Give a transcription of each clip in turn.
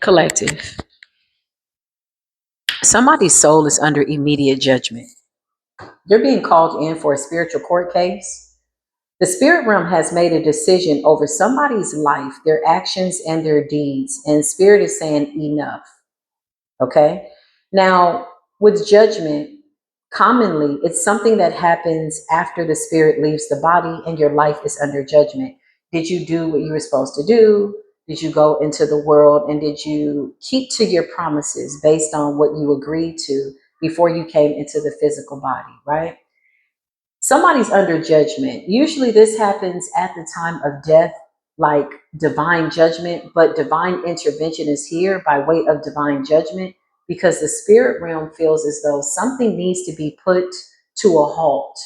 Collective. Somebody's soul is under immediate judgment. They're being called in for a spiritual court case. The spirit realm has made a decision over somebody's life, their actions and their deeds, and spirit is saying enough. Okay. Now, with judgment, commonly it's something that happens after the spirit leaves the body and your life is under judgment. Did you do what you were supposed to do? Did you go into the world and did you keep to your promises based on what you agreed to before you came into the physical body, right? Somebody's under judgment. Usually this happens at the time of death, like divine judgment, but divine intervention is here by way of divine judgment because the spirit realm feels as though something needs to be put to a halt.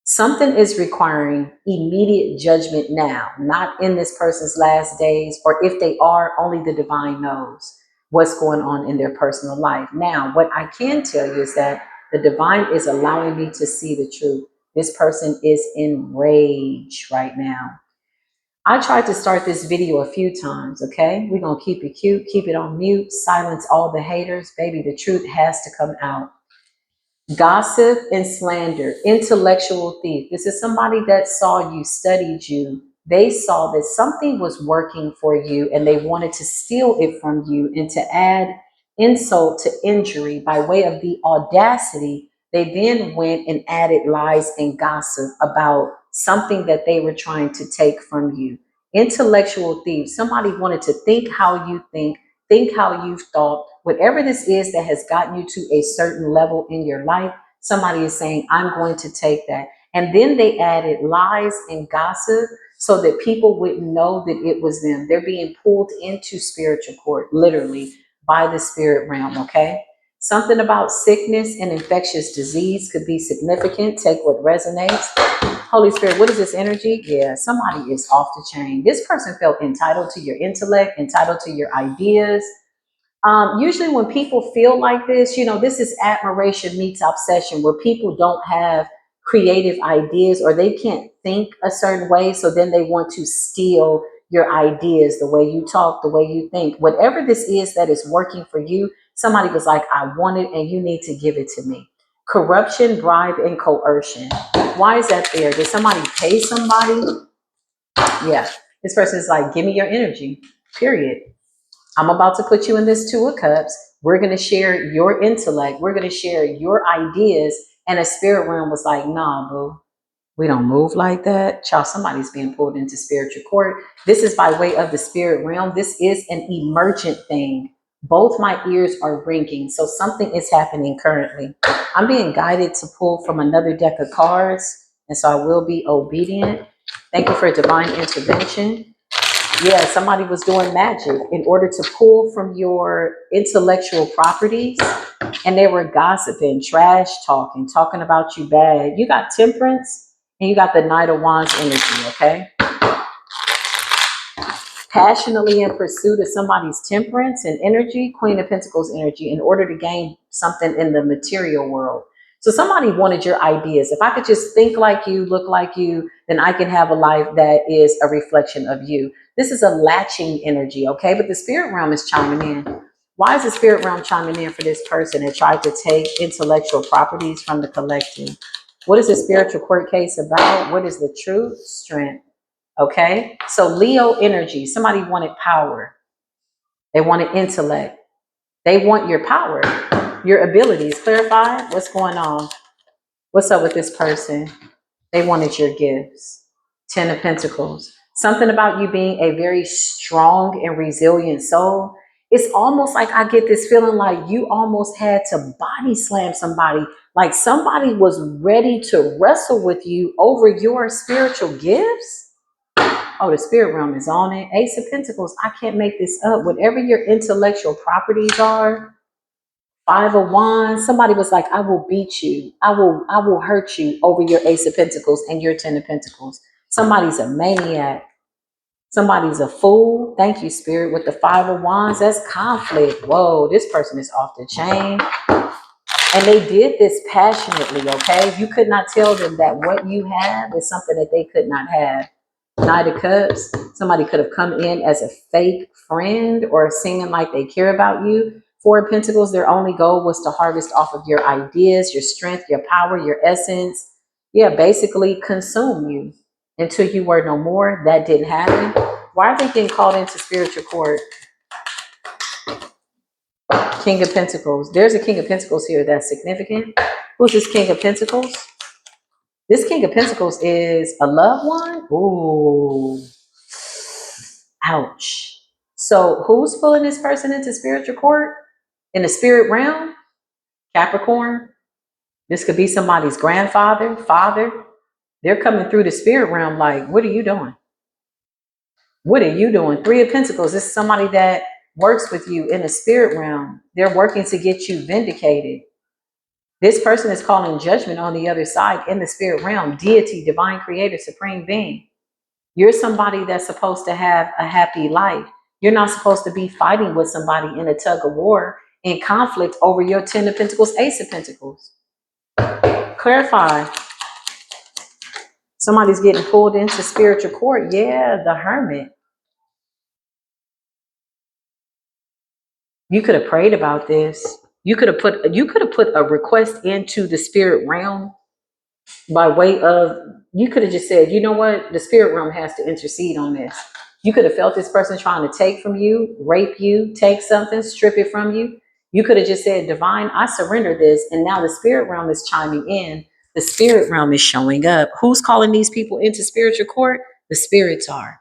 Something is requiring immediate judgment now, not in this person's last days, or if they are, only the divine knows what's going on in their personal life. Now, what I can tell you is that the divine is allowing me to see the truth. This person is enraged right now. I tried to start this video a few times, okay? We're going to keep it cute, keep it on mute, silence all the haters. Baby, the truth has to come out. Gossip and slander, intellectual thief. This is somebody that saw you, studied you. They saw that something was working for you and they wanted to steal it from you. And to add insult to injury by way of the audacity, they then went and added lies and gossip about something that they were trying to take from you. Intellectual thief. Somebody wanted to think how you think how you've thought, whatever this is that has gotten you to a certain level in your life, somebody is saying, I'm going to take that. And then they added lies and gossip so that people wouldn't know that it was them. They're being pulled into spiritual court, literally, by the spirit realm, okay? Something about sickness and infectious disease could be significant. Take what resonates. Holy Spirit, what is this energy? Yeah, somebody is off the chain. This person felt entitled to your intellect, entitled to your ideas. Usually when people feel like this, this is admiration meets obsession, where people don't have creative ideas or they can't think a certain way. So then they want to steal your ideas, the way you talk, the way you think, whatever this is that is working for you. Somebody was like, I want it and you need to give it to me. Corruption, bribe, and coercion. Why is that there? Did somebody pay somebody? Yeah. This person is like, give me your energy, period. I'm about to put you in this Two of Cups. We're going to share your intellect. We're going to share your ideas. And a spirit realm was like, nah, boo, we don't move like that. Child, somebody's being pulled into spiritual court. This is by way of the spirit realm. This is an emergent thing. Both my ears are ringing. So something is happening currently. I'm being guided to pull from another deck of cards. And so I will be obedient. Thank you for divine intervention. Yeah, somebody was doing magic in order to pull from your intellectual properties, and they were gossiping, trash talking, talking about you bad. You got temperance and you got the Knight of Wands energy, okay? Passionately in pursuit of somebody's temperance and energy, Queen of Pentacles energy, in order to gain something in the material world. So somebody wanted your ideas. If I could just think like you, look like you, then I can have a life that is a reflection of you. This is a latching energy, okay? But the spirit realm is chiming in. Why is the spirit realm chiming in for this person that tried to take intellectual properties from the collective? What is the spiritual court case about? What is the truth? Strength. Okay, so Leo energy, somebody wanted power. They wanted intellect. They want your power, your abilities. Clarify what's going on. What's up with this person? They wanted your gifts. 10 of Pentacles. Something about you being a very strong and resilient soul. It's almost like I get this feeling like you almost had to body slam somebody. Like somebody was ready to wrestle with you over your spiritual gifts. Oh, the spirit realm is on it. Ace of Pentacles. I can't make this up. Whatever your intellectual properties are, Five of Wands. Somebody was like, I will beat you. I will hurt you over your Ace of Pentacles and your 10 of Pentacles. Somebody's a maniac. Somebody's a fool. Thank you, Spirit. With the Five of Wands, that's conflict. Whoa, this person is off the chain. And they did this passionately, okay? You could not tell them that what you have is something that they could not have. Knight of Cups, somebody could have come in as a fake friend or seeming like they care about you. Four of Pentacles, their only goal was to harvest off of your ideas, your strength, your power, your essence. Yeah, basically consume you until you were no more. That didn't happen. Why are they getting called into spiritual court? King of Pentacles. There's a King of Pentacles here that's significant. Who's this King of Pentacles? This King of Pentacles is a loved one. Ooh, ouch. So who's pulling this person into spiritual court? In the spirit realm? Capricorn. This could be somebody's grandfather, father. They're coming through the spirit realm like, what are you doing? What are you doing? Three of Pentacles. This is somebody that works with you in the spirit realm. They're working to get you vindicated. This person is calling judgment on the other side in the spirit realm. Deity, divine creator, supreme being. You're somebody that's supposed to have a happy life. You're not supposed to be fighting with somebody in a tug of war, in conflict over your 10 of Pentacles, Ace of Pentacles. Clarify. Somebody's getting pulled into spiritual court. Yeah, the Hermit. You could have prayed about this. You could have put a request into the spirit realm by way of, you could have just said, you know what, the spirit realm has to intercede on this. You could have felt this person trying to take from you, rape you, take something, strip it from you. You could have just said, divine, I surrender this. And now the spirit realm is chiming in. The spirit realm is showing up. Who's calling these people into spiritual court? The spirits are.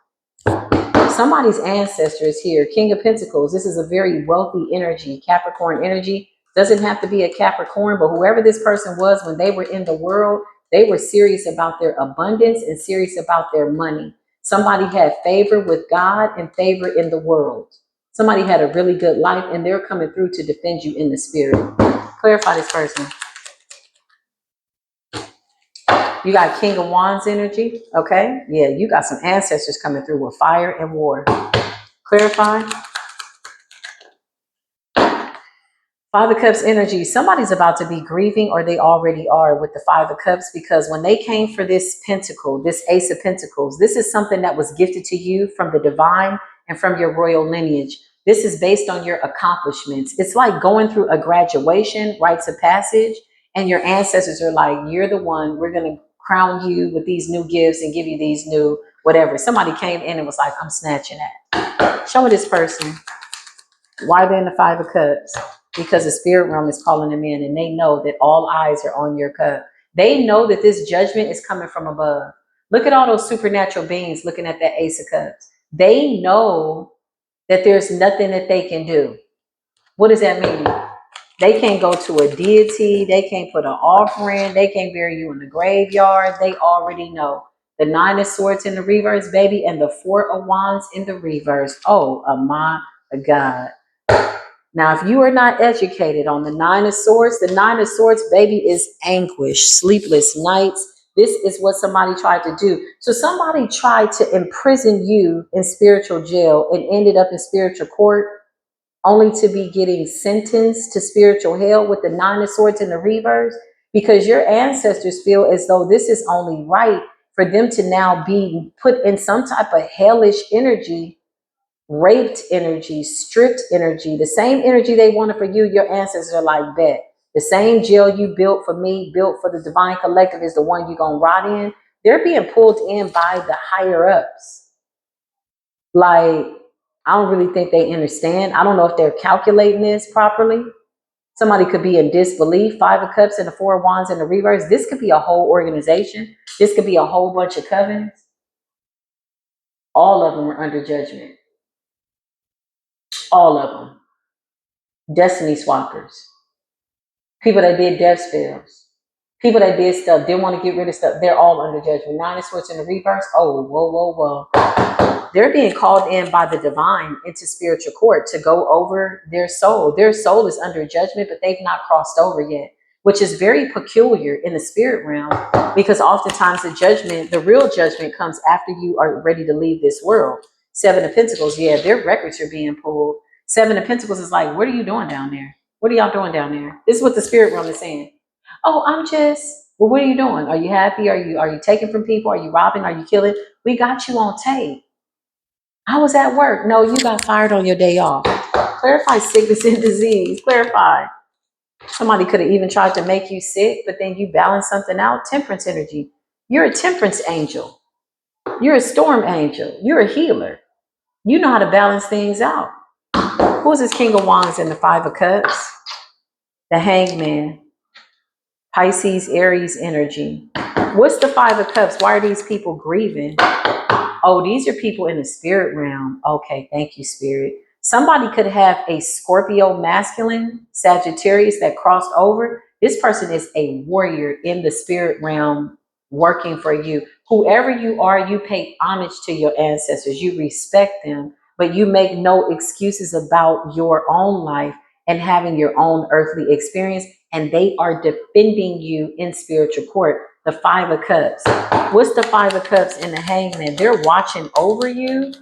Somebody's ancestor is here. King of Pentacles. This is a very wealthy energy, Capricorn energy. Doesn't have to be a Capricorn, but whoever this person was when they were in the world, they were serious about their abundance and serious about their money. Somebody had favor with God and favor in the world. Somebody had a really good life and they're coming through to defend you in the spirit. Clarify this person. You got King of Wands energy. Okay. Yeah, you got some ancestors coming through with fire and war. Clarify. Five of Cups energy, somebody's about to be grieving or they already are with the Five of Cups, because when they came for this pentacle, this Ace of Pentacles, this is something that was gifted to you from the divine and from your royal lineage. This is based on your accomplishments. It's like going through a graduation, rites of passage, and your ancestors are like, you're the one, we're going to crown you with these new gifts and give you these new whatever. Somebody came in and was like, I'm snatching that. Show me this person. Why are they in the Five of Cups? Because the spirit realm is calling them in and they know that all eyes are on your cup. They know that this judgment is coming from above. Look at all those supernatural beings looking at that Ace of Cups. They know that there's nothing that they can do. What does that mean? They can't go to a deity. They can't put an offering. They can't bury you in the graveyard. They already know. The Nine of Swords in the reverse, baby, and the Four of Wands in the reverse. Oh, my God. Now, if you are not educated on the Nine of Swords, baby, is anguish, sleepless nights. This is what somebody tried to do. So somebody tried to imprison you in spiritual jail and ended up in spiritual court, only to be getting sentenced to spiritual hell with the Nine of Swords in the reverse, because your ancestors feel as though this is only right for them to now be put in some type of hellish energy, raped energy, stripped energy, the same energy they wanted for you. Your ancestors are like, bet. The same jail you built for me, built for the divine collective, is the one you're going to rot in. They're being pulled in by the higher ups. Like, I don't really think they understand. I don't know if they're calculating this properly. Somebody could be in disbelief. Five of Cups and the Four of Wands in the reverse. This could be a whole organization. This could be a whole bunch of covenants. All of them are under judgment. All of them. Destiny swappers. People that did death spells. People that did stuff, didn't want to get rid of stuff. They're all under judgment. Nine of Swords in the reverse. Oh, whoa, whoa, whoa. They're being called in by the divine into spiritual court to go over their soul. Their soul is under judgment, but they've not crossed over yet, which is very peculiar in the spirit realm, because oftentimes the judgment, the real judgment, comes after you are ready to leave this world. Seven of Pentacles, yeah, their records are being pulled. Seven of Pentacles is like, what are you doing down there? What are y'all doing down there? This is what the spirit realm is saying. Oh, I'm just, well, what are you doing? Are you happy? Are you taking from people? Are you robbing? Are you killing? We got you on tape. I was at work. No, you got fired on your day off. Clarify sickness and disease. Clarify. Somebody could have even tried to make you sick, but then you balance something out. Temperance energy. You're a temperance angel. You're a storm angel. You're a healer. You know how to balance things out. Who's this King of Wands in the Five of Cups? The Hangman. Pisces, Aries energy. What's the Five of Cups? Why are these people grieving? Oh, these are people in the spirit realm. Okay, thank you, Spirit. Somebody could have a Scorpio masculine, Sagittarius that crossed over. This person is a warrior in the spirit realm working for you. Whoever you are, you pay homage to your ancestors. You respect them, but you make no excuses about your own life and having your own earthly experience. And they are defending you in spiritual court. The Five of Cups. What's the Five of Cups in the Hangman? They're watching over you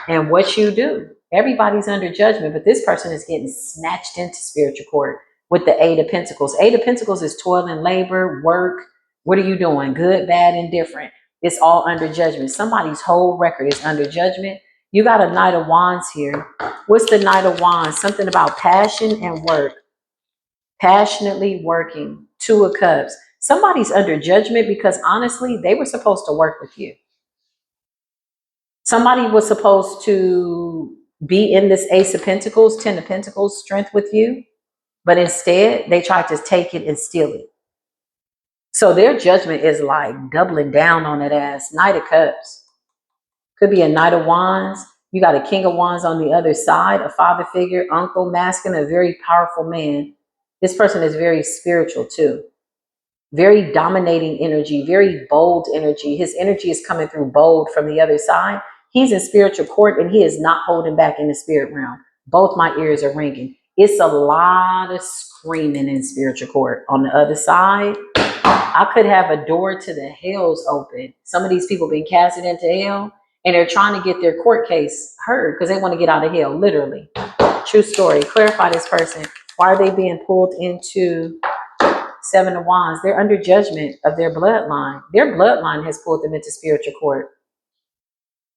and what you do. Everybody's under judgment, but this person is getting snatched into spiritual court with the Eight of Pentacles. Eight of Pentacles is toil and labor, work. What are you doing? Good, bad, indifferent. It's all under judgment. Somebody's whole record is under judgment. You got a Knight of Wands here. What's the Knight of Wands? Something about passion and work. Passionately working. Two of Cups. Somebody's under judgment because honestly, they were supposed to work with you. Somebody was supposed to be in this Ace of Pentacles, Ten of Pentacles strength with you, but instead they tried to take it and steal it. So their judgment is like doubling down on that ass. Knight of Cups. Could be a Knight of Wands. You got a King of Wands on the other side, a father figure, uncle, masculine, a very powerful man. This person is very spiritual too. Very dominating energy, very bold energy. His energy is coming through bold from the other side. He's in spiritual court and he is not holding back in the spirit realm. Both my ears are ringing. It's a lot of screaming in spiritual court. On the other side, I could have a door to the hells open. Some of these people been casted into hell and they're trying to get their court case heard because they want to get out of hell, literally. True story. Clarify this person. Why are they being pulled into Seven of Wands? They're under judgment of their bloodline. Their bloodline has pulled them into spiritual court.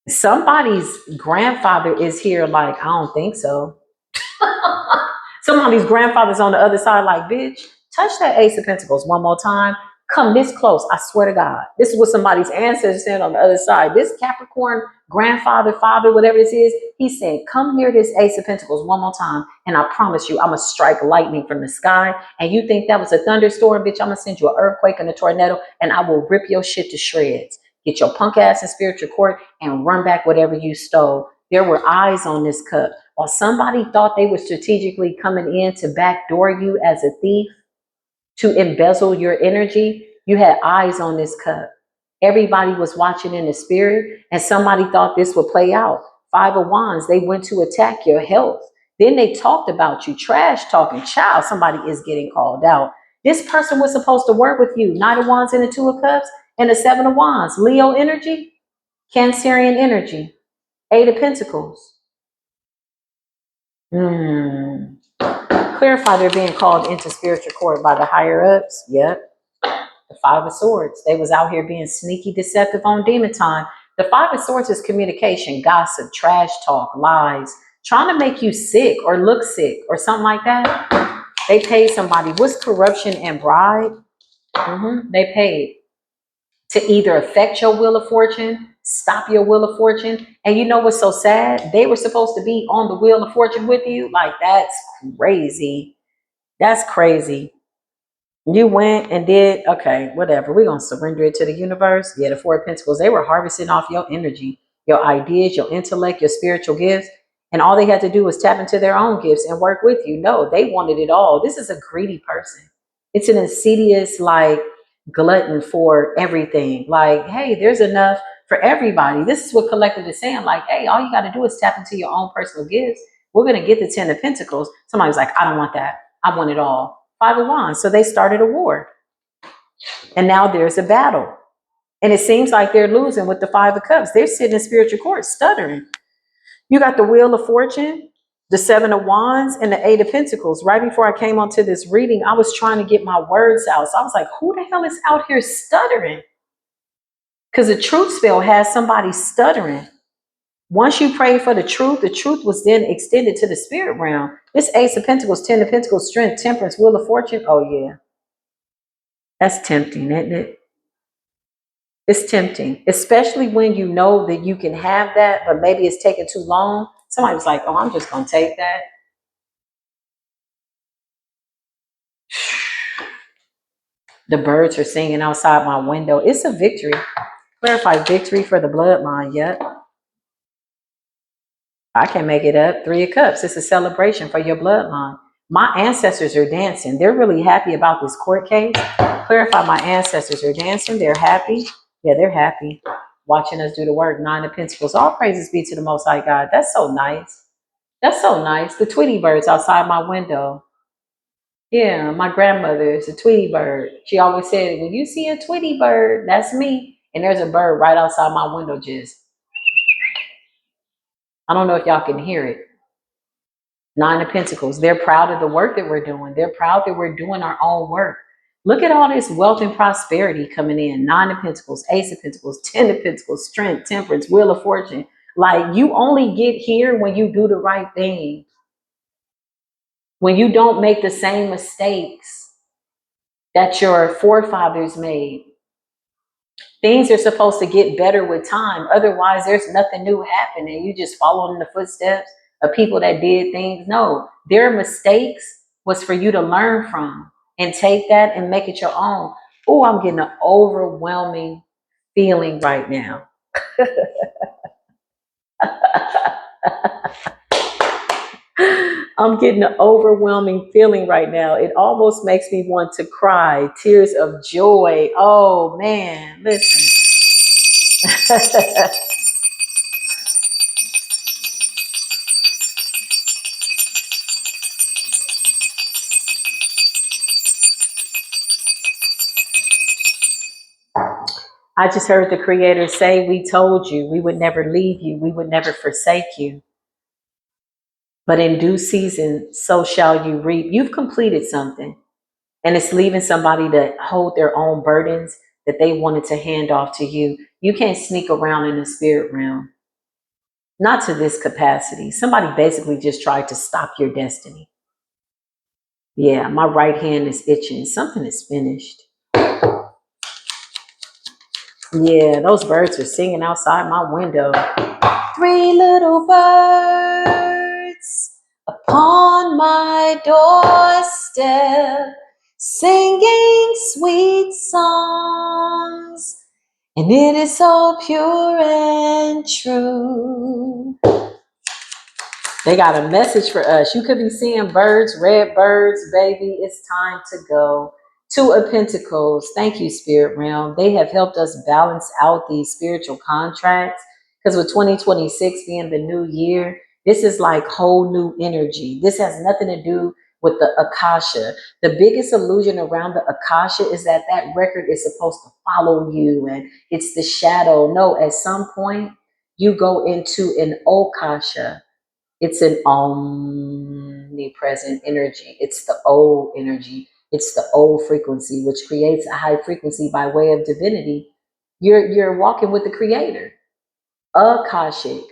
Somebody's grandfather is here like, I don't think so. Somebody's grandfather's on the other side like, bitch, touch that Ace of Pentacles one more time. Come this close, I swear to God. This is what somebody's ancestors said on the other side. This Capricorn grandfather, father, whatever this is, he said, come near this Ace of Pentacles one more time, and I promise you, I'm going to strike lightning from the sky. And you think that was a thunderstorm, bitch? I'm going to send you an earthquake and a tornado, and I will rip your shit to shreds. Get your punk ass in spiritual court and run back whatever you stole. There were eyes on this cup. While somebody thought they were strategically coming in to backdoor you as a thief, to embezzle your energy, you had eyes on this cup. Everybody was watching in the spirit, and somebody thought this would play out. Five of Wands, they went to attack your health. Then they talked about you, trash talking. Child, somebody is getting called out. This person was supposed to work with you. Knight of Wands and the Two of Cups and the Seven of Wands. Leo energy, Cancerian energy, Eight of Pentacles. Clarify they're being called into spiritual court by the higher ups. Yep. The Five of Swords. They was out here being sneaky, deceptive on demon time. The Five of Swords is communication, gossip, trash talk, lies, trying to make you sick or look sick or something like that. They paid somebody. What's corruption and bribe? They paid to either affect your wheel of fortune, stop your wheel of fortune. And you know what's so sad? They were supposed to be on the wheel of fortune with you. Like, that's crazy. That's crazy. You went and did, okay, whatever. We're going to surrender it to the universe. Yeah, the Four of Pentacles, they were harvesting off your energy, your ideas, your intellect, your spiritual gifts. And all they had to do was tap into their own gifts and work with you. No, they wanted it all. This is a greedy person. It's an insidious, like, glutton for everything. Like, hey, there's enough for everybody. This is what collective is saying. Like, hey, all you got to do is tap into your own personal gifts. We're going to get the Ten of Pentacles. Somebody's like, I don't want that. I want it all. Five of Wands. So they started a war. And now there's a battle. And it seems like they're losing with the Five of Cups. They're sitting in spiritual court stuttering. You got the Wheel of Fortune, the Seven of Wands, and the Eight of Pentacles. Right before I came onto this reading, I was trying to get my words out. So I was like, who the hell is out here stuttering? Because the truth spell has somebody stuttering. Once you pray for the truth was then extended to the spirit realm. This Ace of Pentacles, Ten of Pentacles, Strength, Temperance, Wheel of Fortune. Oh, yeah. That's tempting, isn't it? It's tempting, especially when you know that you can have that, but maybe it's taking too long. Somebody was like, oh, I'm just going to take that. The birds are singing outside my window. It's a victory. Clarify victory for the bloodline. Yep. I can make it up. Three of Cups. It's a celebration for your bloodline. My ancestors are dancing. They're really happy about this court case. Clarify, my ancestors are dancing. They're happy. Yeah, they're happy watching us do the work. Nine of Pentacles. All praises be to the Most High God. That's so nice. That's so nice. The Tweety birds outside my window. Yeah, my grandmother is a Tweety bird. She always said, when you see a Tweety bird, that's me. And there's a bird right outside my window just. I don't know if y'all can hear it. Nine of Pentacles. They're proud of the work that we're doing. They're proud that we're doing our own work. Look at all this wealth and prosperity coming in. Nine of Pentacles, Ace of Pentacles, Ten of Pentacles, Strength, Temperance, Wheel of Fortune. Like, you only get here when you do the right thing. When you don't make the same mistakes that your forefathers made. Things are supposed to get better with time. Otherwise, there's nothing new happening. You just follow in the footsteps of people that did things. No, their mistakes was for you to learn from and take that and make it your own. Oh, I'm getting an overwhelming feeling right now. I'm getting an overwhelming feeling right now. It almost makes me want to cry. Tears of joy. Oh, man, listen. I just heard the Creator say, we told you we would never leave you. We would never forsake you. But in due season, so shall you reap. You've completed something. And it's leaving somebody to hold their own burdens that they wanted to hand off to you. You can't sneak around in the spirit realm. Not to this capacity. Somebody basically just tried to stop your destiny. Yeah, my right hand is itching. Something is finished. Yeah, those birds are singing outside my window. Three little birds upon my doorstep, singing sweet songs, and it is so pure and true. They got a message for us. You could be seeing birds, red birds, baby. It's time to go. Two of Pentacles. Thank you, Spirit Realm. They have helped us balance out these spiritual contracts. Because with 2026 being the new year, this is like whole new energy. This has nothing to do with the Akasha. The biggest illusion around the Akasha is that that record is supposed to follow you and it's the shadow. No, at some point, you go into an Okasha. It's an omnipresent energy. It's the O energy. It's the O frequency, which creates a high frequency by way of divinity. You're walking with the Creator. Akashic,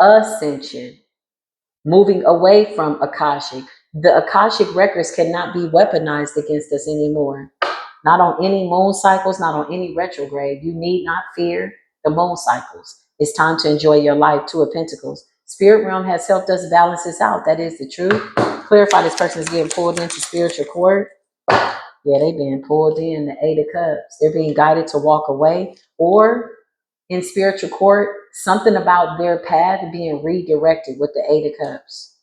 ascension, moving away from Akashic. The Akashic records cannot be weaponized against us anymore. Not on any moon cycles, not on any retrograde. You need not fear the moon cycles. It's time to enjoy your life. Two of Pentacles. Spirit realm has helped us balance this out. That is the truth. Clarify, this person is getting pulled into spiritual court. Yeah, they're being pulled in, the Eight of Cups. They're being guided to walk away. Or in spiritual court, something about their path being redirected with the Eight of Cups.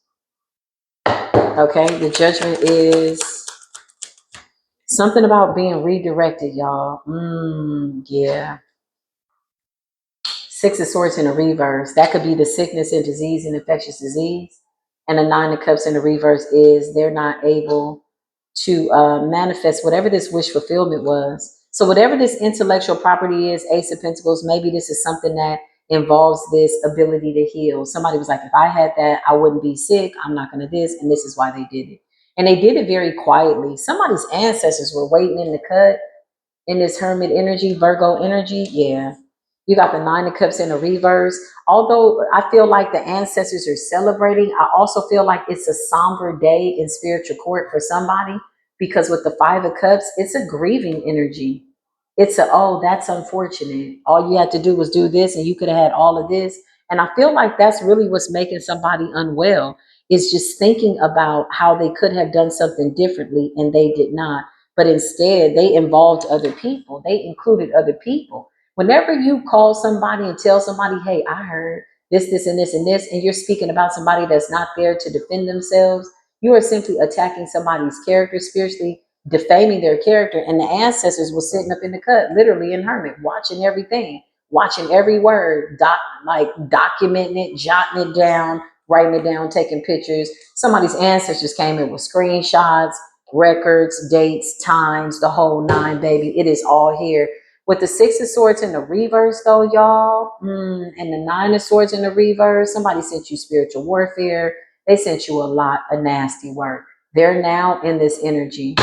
Okay, the Judgment is something about being redirected, y'all. Yeah. Six of Swords in the reverse. That could be the sickness and disease and infectious disease. And the Nine of Cups in the reverse is they're not able to manifest whatever this wish fulfillment was. So whatever this intellectual property is, Ace of Pentacles, maybe this is something that involves this ability to heal. Somebody was like, if I had that, I wouldn't be sick. I'm not going to this. And this is why they did it. And they did it very quietly. Somebody's ancestors were waiting in the cut in this Hermit energy, Virgo energy. Yeah. You got the Nine of Cups in the reverse. Although I feel like the ancestors are celebrating, I also feel like it's a somber day in spiritual court for somebody, because with the Five of Cups, it's a grieving energy. It's a, oh, that's unfortunate. All you had to do was do this and you could have had all of this. And I feel like that's really what's making somebody unwell, is just thinking about how they could have done something differently and they did not. But instead, they involved other people, they included other people. Whenever you call somebody and tell somebody, hey, I heard this, and this, and this, and you're speaking about somebody that's not there to defend themselves, you are simply attacking somebody's character spiritually, defaming their character. And the ancestors were sitting up in the cut, literally in Hermit, watching everything, watching every word, like documenting it, jotting it down, writing it down, taking pictures. Somebody's ancestors came in with screenshots, records, dates, times, the whole nine, baby. It is all here. With the Six of Swords in the reverse, though, y'all, and the Nine of Swords in the reverse, somebody sent you spiritual warfare. They sent you a lot of nasty work. They're now in this energy.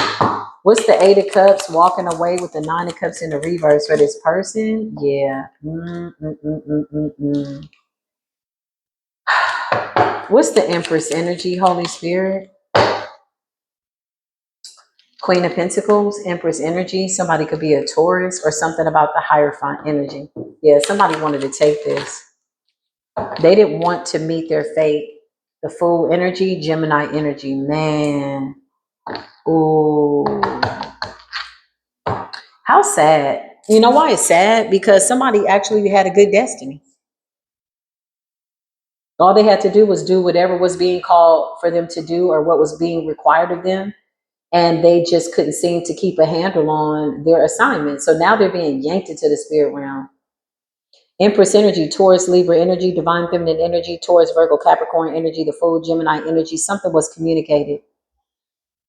What's the Eight of Cups walking away with the Nine of Cups in the reverse for this person? Yeah. What's the Empress energy, Holy Spirit? Queen of Pentacles, Empress energy. Somebody could be a Taurus or something about the Hierophant energy. Yeah, somebody wanted to take this. They didn't want to meet their fate. The Fool energy, Gemini energy. Man. Ooh. How sad. You know why it's sad? Because somebody actually had a good destiny. All they had to do was do whatever was being called for them to do or what was being required of them. And they just couldn't seem to keep a handle on their assignment. So now they're being yanked into the spirit realm. Empress energy, Taurus, Libra energy, Divine Feminine energy, Taurus, Virgo, Capricorn energy, the Fool, Gemini energy. Something was communicated.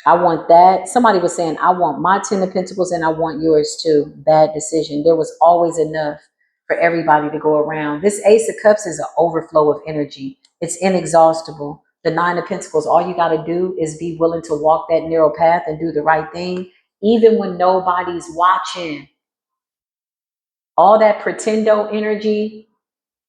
I want that. Somebody was saying, I want my 10 of Pentacles and I want yours too. Bad decision. There was always enough for everybody to go around. This Ace of Cups is an overflow of energy. It's inexhaustible. The Nine of Pentacles, all you got to do is be willing to walk that narrow path and do the right thing, even when nobody's watching. All that pretendo energy.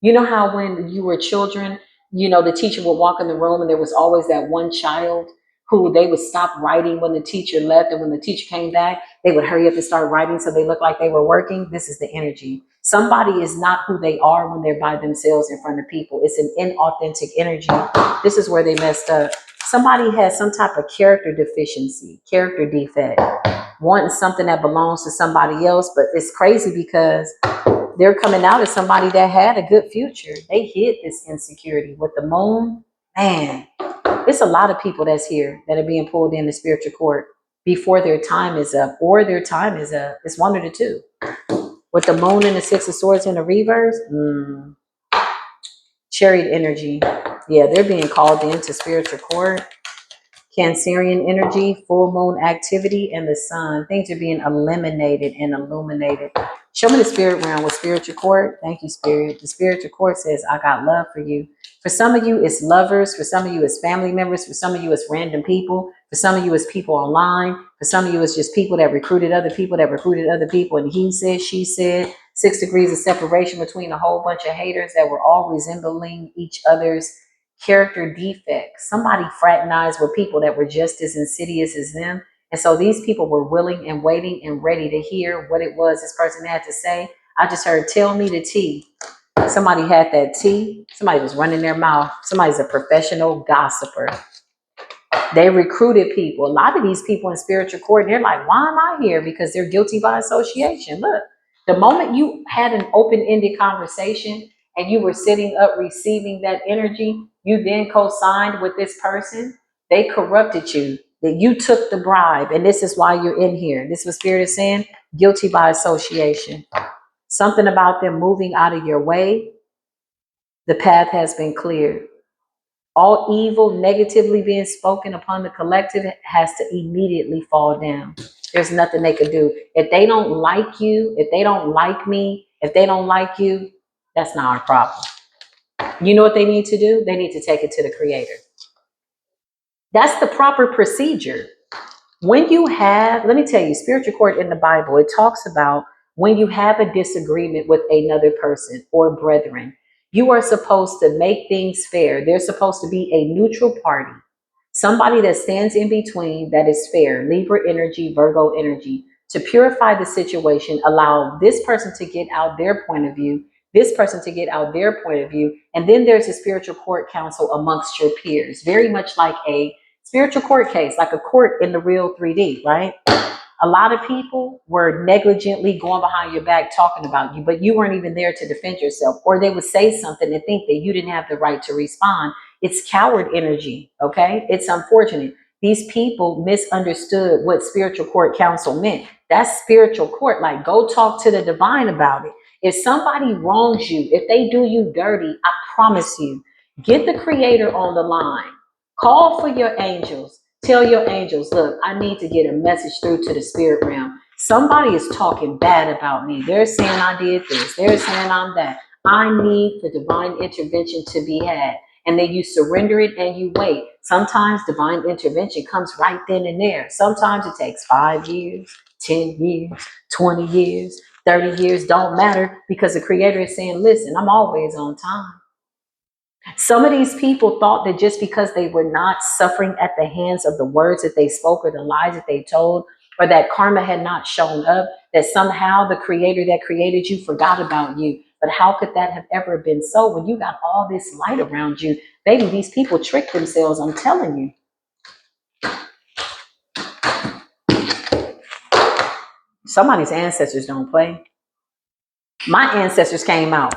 You know how when you were children, the teacher would walk in the room and there was always that one child who they would stop writing when the teacher left, and when the teacher came back, they would hurry up and start writing so they looked like they were working. This is the energy. Somebody is not who they are when they're by themselves in front of people. It's an inauthentic energy. This is where they messed up. Somebody has some type of character deficiency, character defect, wanting something that belongs to somebody else. But it's crazy because they're coming out as somebody that had a good future. They hid this insecurity with the moon. Man, it's a lot of people that's here that are being pulled in the spiritual court before their time is up, or their time is up. It's one of the two. With the moon and the Six of Swords in the reverse, Chariot energy. Yeah, they're being called into spiritual court. Cancerian energy, full moon activity, and the sun. Things are being eliminated and illuminated. Show me the spirit realm with spiritual court. Thank you, Spirit. The spiritual court says, I got love for you. For some of you, it's lovers. For some of you, it's family members. For some of you, it's random people. For some of you, it's people online. For some of you, it's just people that recruited other people that recruited other people. And he said, she said, 6 degrees of separation between a whole bunch of haters that were all resembling each other's character defects. Somebody fraternized with people that were just as insidious as them. And so these people were willing and waiting and ready to hear what it was this person had to say. I just heard, tell me the tea. Somebody had that tea. Somebody was running their mouth. Somebody's a professional gossiper. They recruited people. A lot of these people in spiritual court, they're like, why am I here? Because they're guilty by association. Look, the moment you had an open-ended conversation and you were sitting up receiving that energy, you then co-signed with this person. They corrupted you. That you took the bribe, and this is why you're in here. This is what Spirit is saying, guilty by association. Something about them moving out of your way. The path has been cleared. All evil negatively being spoken upon the collective has to immediately fall down. There's nothing they could do. If they don't like you, if they don't like me, if they don't like you, that's not our problem. You know what they need to do? They need to take it to the Creator. That's the proper procedure. When you have, let me tell you, spiritual court in the Bible, it talks about when you have a disagreement with another person or brethren, you are supposed to make things fair. There's supposed to be a neutral party, somebody that stands in between that is fair, Libra energy, Virgo energy, to purify the situation, allow this person to get out their point of view, this person to get out their point of view. And then there's a spiritual court council amongst your peers, very much like a spiritual court case, like a court in the real 3D, right? A lot of people were negligently going behind your back talking about you, but you weren't even there to defend yourself, or they would say something and think that you didn't have the right to respond. It's coward energy, okay? It's unfortunate. These people misunderstood what spiritual court counsel meant. That's spiritual court. Like, go talk to the divine about it. If somebody wrongs you, if they do you dirty, I promise you, get the creator on the line. Call for your angels. Tell your angels, look, I need to get a message through to the spirit realm. Somebody is talking bad about me. They're saying I did this. They're saying I'm that. I need for divine intervention to be had. And then you surrender it and you wait. Sometimes divine intervention comes right then and there. Sometimes it takes 5 years, 10 years, 20 years, 30 years. Don't matter, because the creator is saying, listen, I'm always on time. Some of these people thought that just because they were not suffering at the hands of the words that they spoke or the lies that they told, or that karma had not shown up, that somehow the creator that created you forgot about you. But how could that have ever been so when you got all this light around you? Baby, these people trick themselves, I'm telling you. Somebody's ancestors don't play. My ancestors came out.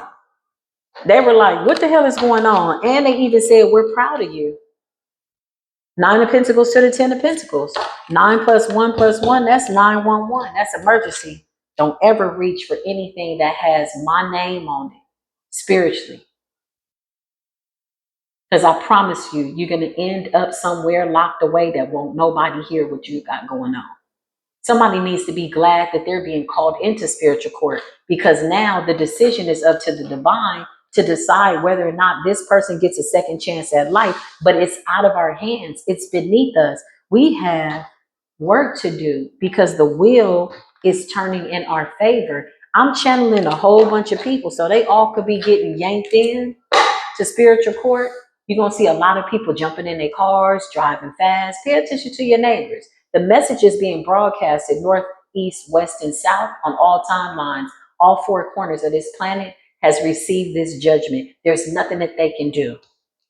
They were like, what the hell is going on? And they even said, we're proud of you. 9 of Pentacles to the 10 of Pentacles. 9 plus 1 plus 1, that's 911. That's emergency. Don't ever reach for anything that has my name on it spiritually. Because I promise you, you're going to end up somewhere locked away that won't nobody hear what you got going on. Somebody needs to be glad that they're being called into spiritual court, because now the decision is up to the divine to decide whether or not this person gets a second chance at life. But it's out of our hands. It's beneath us. We have work to do because the wheel is turning in our favor. I'm channeling a whole bunch of people so they all could be getting yanked in to spiritual court. You're going to see a lot of people jumping in their cars, driving fast. Pay attention to your neighbors. The message is being broadcasted north, east, west, and south on all timelines. All 4 corners of this planet has received this judgment. There's nothing that they can do.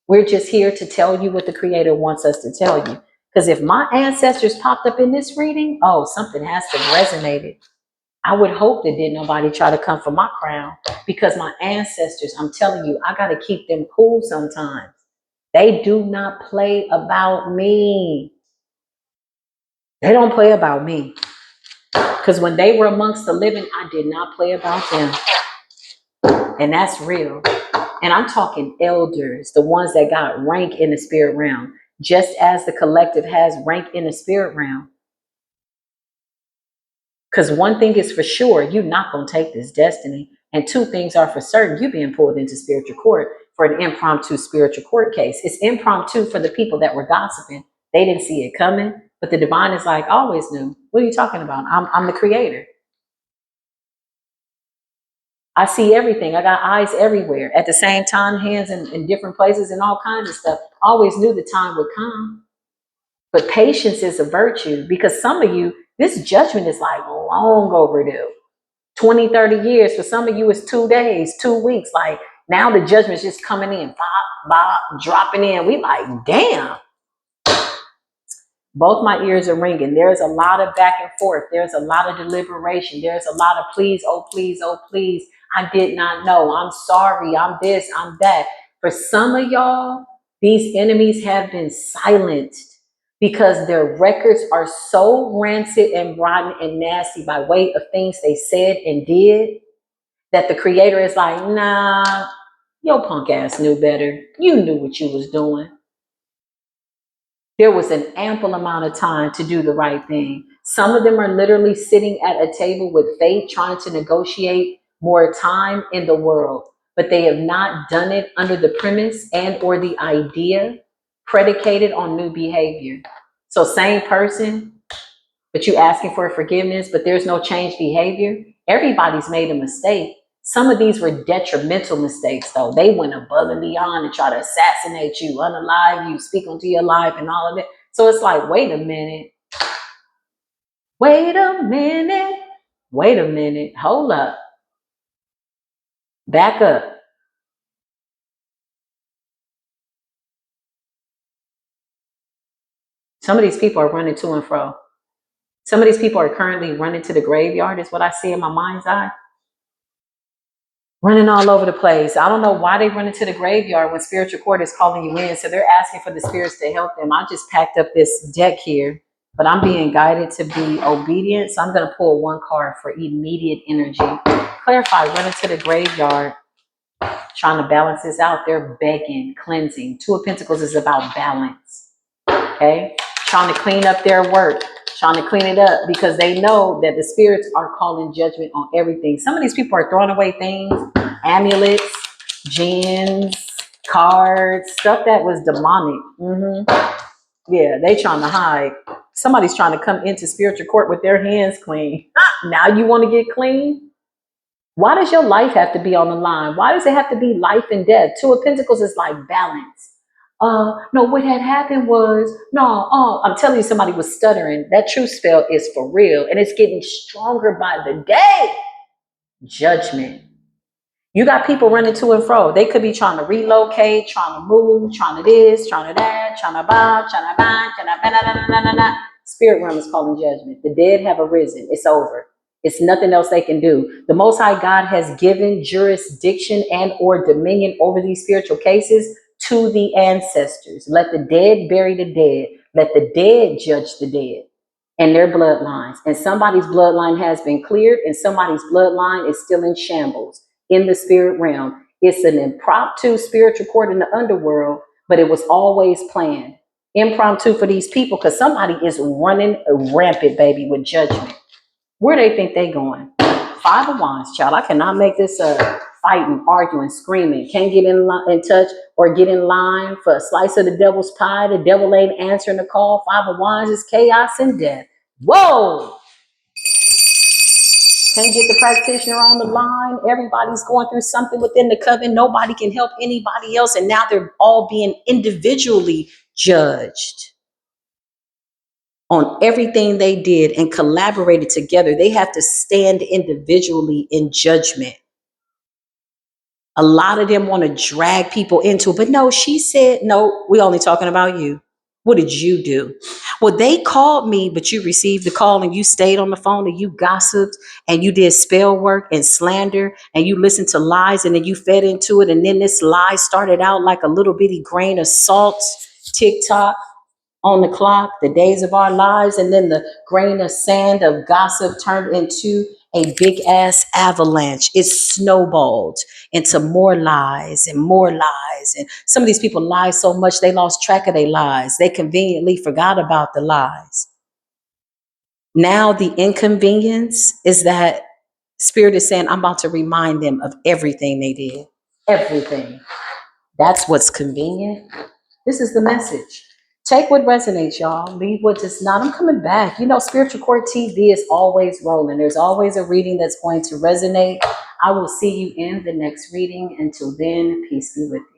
We're just here to tell you what the creator wants us to tell you. Because if my ancestors popped up in this reading, oh, something has to resonate. I would hope that didn't nobody try to come for my crown, because my ancestors, I'm telling you, I got to keep them cool sometimes. They do not play about me. They don't play about me. Because when they were amongst the living, I did not play about them. And that's real. And I'm talking elders, the ones that got rank in the spirit realm, just as the collective has rank in the spirit realm. Because one thing is for sure, you're not going to take this destiny. And 2 things are for certain, you're being pulled into spiritual court for an impromptu spiritual court case. It's impromptu for the people that were gossiping. They didn't see it coming. But the divine is like, I always knew. What are you talking about? I'm the creator. I see everything. I got eyes everywhere. At the same time, hands in different places and all kinds of stuff. I always knew the time would come. But patience is a virtue, because some of you, this judgment is like long overdue. 20, 30 years. For some of you, it's 2 days, 2 weeks. Like, now the judgment's just coming in, bop, bop, dropping in. We like, damn. Both my ears are ringing. There's a lot of back and forth. There's a lot of deliberation. There's a lot of please, oh, please, oh, please. I did not know. I'm sorry. I'm this, I'm that. For some of y'all, these enemies have been silenced because their records are so rancid and rotten and nasty by way of things they said and did, that the creator is like, nah, your punk ass knew better. You knew what you was doing. There was an ample amount of time to do the right thing. Some of them are literally sitting at a table with fate, trying to negotiate more time in the world, but they have not done it under the premise and or the idea predicated on new behavior. So same person, but you asking for forgiveness, but there's no changed behavior. Everybody's made a mistake. Some of these were detrimental mistakes, though. They went above and beyond and try to assassinate you, unalive you, speak onto your life, and all of it. So it's like, wait a minute, wait a minute, wait a minute, hold up, back up. Some of these people are running to and fro. Some of these people are currently running to the graveyard, is what I see in my mind's eye. Running all over the place. I don't know why they run into the graveyard when spiritual court is calling you in. So they're asking for the spirits to help them. I just packed up this deck here, but I'm being guided to be obedient. So I'm going to pull one card for immediate energy. Clarify, running to the graveyard, trying to balance this out. They're begging, cleansing. Two of Pentacles is about balance. Okay? Trying to clean up their work, trying to clean it up because they know that the spirits are calling judgment on everything. Some of these people are throwing away things, amulets, jinns, cards, stuff that was demonic. Yeah, they trying to hide. Somebody's trying to come into spiritual court with their hands clean. Now you want to get clean? Why does your life have to be on the line? Why does it have to be life and death? Two of Pentacles is like balance. No, what had happened was, I'm telling you, somebody was stuttering. That truth spell is for real, and it's getting stronger by the day. Judgment. You got people running to and fro. They could be trying to relocate, trying to move, trying to this, trying to that, trying to buy, trying to buy, trying to. Spirit realm is calling judgment. The dead have arisen. It's over. It's nothing else they can do. The Most High God has given jurisdiction and or dominion over these spiritual cases to the ancestors. Let the dead bury the dead. Let the dead judge the dead and their bloodlines. And somebody's bloodline has been cleared and somebody's bloodline is still in shambles in the spirit realm. It's an impromptu spiritual court in the underworld, but it was always planned. Impromptu for these people because somebody is running rampant, baby, with judgment. Where they think they going? Five of Wands, child. I cannot make this up. Fighting, arguing, screaming. Can't get in touch or get in line for a slice of the devil's pie. The devil ain't answering the call. Five of Wands is chaos and death. Whoa! Can't get the practitioner on the line. Everybody's going through something within the coven. Nobody can help anybody else. And now they're all being individually judged on everything they did and collaborated together. They have to stand individually in judgment. A lot of them want to drag people into it, but no, she said, no, we're only talking about you. What did you do? Well, they called me, but you received the call and you stayed on the phone and you gossiped and you did spell work and slander and you listened to lies and then you fed into it. And then this lie started out like a little bitty grain of salt, TikTok on the clock, the days of our lives, and then the grain of sand of gossip turned into a big ass avalanche. It snowballed into more lies and more lies. And some of these people lie so much they lost track of their lies. They conveniently forgot about the lies. Now the inconvenience is that Spirit is saying, I'm about to remind them of everything they did. Everything. That's what's convenient. This is the message. Take what resonates, y'all. Leave what does not. I'm coming back. You know, Spiritual Court TV is always rolling. There's always a reading that's going to resonate. I will see you in the next reading. Until then, peace be with you.